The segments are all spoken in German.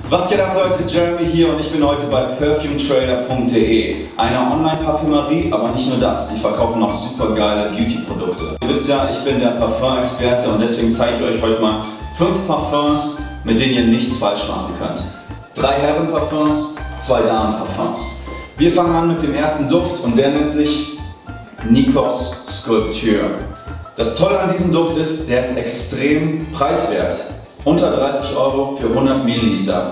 Was geht ab, Leute? Jeremy hier und ich bin heute bei perfumetrader.de, einer Online-Parfümerie, aber nicht nur das, die verkaufen noch super geile Beauty-Produkte. Ihr wisst ja, ich bin der Parfum-Experte und deswegen zeige ich euch heute mal 5 Parfums, mit denen ihr nichts falsch machen könnt. 3 Herren-Parfums, 2 Damen-Parfums. Wir fangen an mit dem ersten Duft und der nennt sich Nikos Sculpture. Das Tolle an diesem Duft ist, der ist extrem preiswert. Unter 30 € für 100 Milliliter.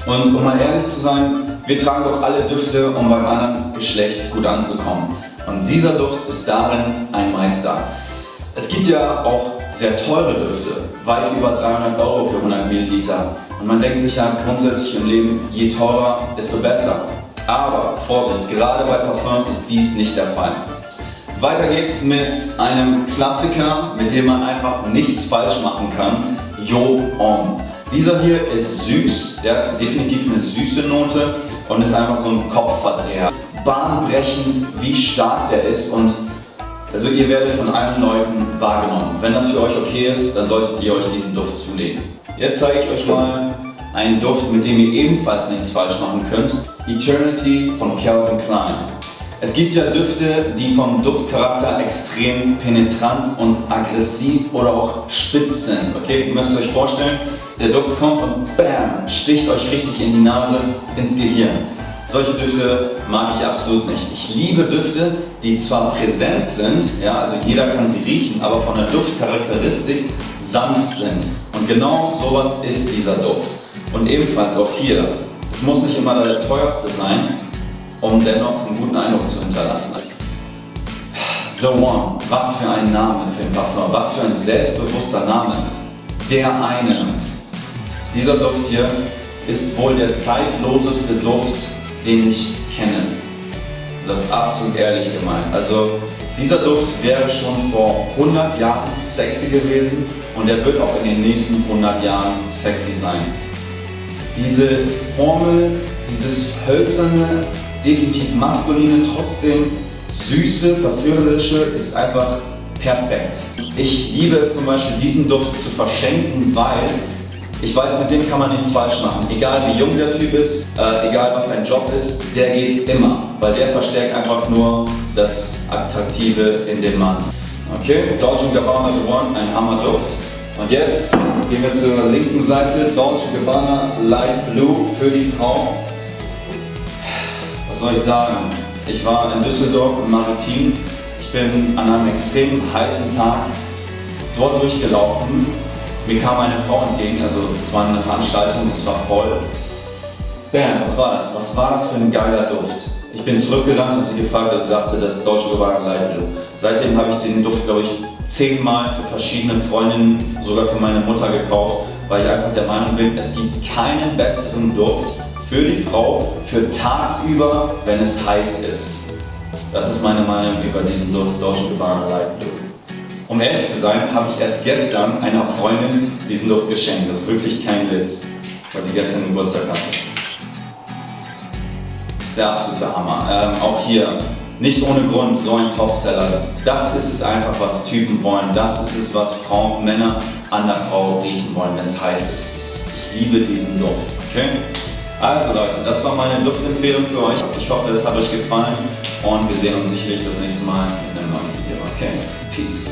Und um mal ehrlich zu sein, wir tragen doch alle Düfte, um beim anderen Geschlecht gut anzukommen. Und dieser Duft ist darin ein Meister. Es gibt ja auch sehr teure Düfte, weit über 300 € für 100 Milliliter. Und man denkt sich ja grundsätzlich im Leben, je teurer, desto besser. Aber Vorsicht, gerade bei Parfums ist dies nicht der Fall. Weiter geht's mit einem Klassiker, mit dem man einfach nichts falsch machen kann. Yo Homme. Dieser hier ist süß, der hat definitiv eine süße Note und ist einfach so ein Kopfverdreher. Bahnbrechend, wie stark der ist und also ihr werdet von allen Leuten wahrgenommen. Wenn das für euch okay ist, dann solltet ihr euch diesen Duft zulegen. Jetzt zeige ich euch mal einen Duft, mit dem ihr ebenfalls nichts falsch machen könnt. Eternity von Calvin Klein. Es gibt ja Düfte, die vom Duftcharakter extrem penetrant und aggressiv oder auch spitz sind. Okay, ihr müsst euch vorstellen, der Duft kommt und bam, sticht euch richtig in die Nase, ins Gehirn. Solche Düfte mag ich absolut nicht. Ich liebe Düfte, die zwar präsent sind, ja, also jeder kann sie riechen, aber von der Duftcharakteristik sanft sind. Und genau sowas ist dieser Duft. Und ebenfalls auch hier, es muss nicht immer der teuerste sein, um dennoch einen guten Eindruck zu hinterlassen. The One, was für ein Name für ein Parfum, was für ein selbstbewusster Name. Der eine. Dieser Duft hier ist wohl der zeitloseste Duft, den ich kenne. Das ist absolut ehrlich gemeint. Also dieser Duft wäre schon vor 100 Jahren sexy gewesen und er wird auch in den nächsten 100 Jahren sexy sein. Diese Formel, dieses hölzerne, definitiv maskuline, trotzdem süße, verführerische ist einfach perfekt. Ich liebe es zum Beispiel, diesen Duft zu verschenken, weil ich weiß, mit dem kann man nichts falsch machen. Egal wie jung der Typ ist, egal was sein Job ist, der geht immer, weil der verstärkt einfach nur das Attraktive in dem Mann. Okay, Dolce & Gabbana The One, ein Hammerduft. Und jetzt gehen wir zur linken Seite, Dolce & Gabbana Light Blue für die Frau. Was soll ich sagen? Ich war in Düsseldorf im Maritim. Ich bin an einem extrem heißen Tag dort durchgelaufen. Mir kam eine Frau entgegen, also es war eine Veranstaltung, es war voll. Bam, was war das? Was war das für ein geiler Duft? Ich bin zurückgerannt und sie gefragt, dass sie sagte, das ist Dolce & Gabbana Light Blue. Seitdem habe ich den Duft, glaube ich, 10-mal für verschiedene Freundinnen, sogar für meine Mutter gekauft, weil ich einfach der Meinung bin, es gibt keinen besseren Duft für die Frau, für tagsüber, wenn es heiß ist. Das ist meine Meinung über diesen Duft Dolce & Gabbana Light Blue. Um ehrlich zu sein, habe ich erst gestern einer Freundin diesen Duft geschenkt. Das ist wirklich kein Witz, weil sie gestern Geburtstag hatte. Das ist der absolute Hammer. Auch hier, nicht ohne Grund, so ein Topseller. Das ist es einfach, was Typen wollen. Das ist es, was Frauen, Männer an der Frau riechen wollen, wenn es heiß ist. Ich liebe diesen Duft. Okay? Also Leute, das war meine Duftempfehlung für euch. Ich hoffe, es hat euch gefallen und wir sehen uns sicherlich das nächste Mal in einem neuen Video. Okay? Peace.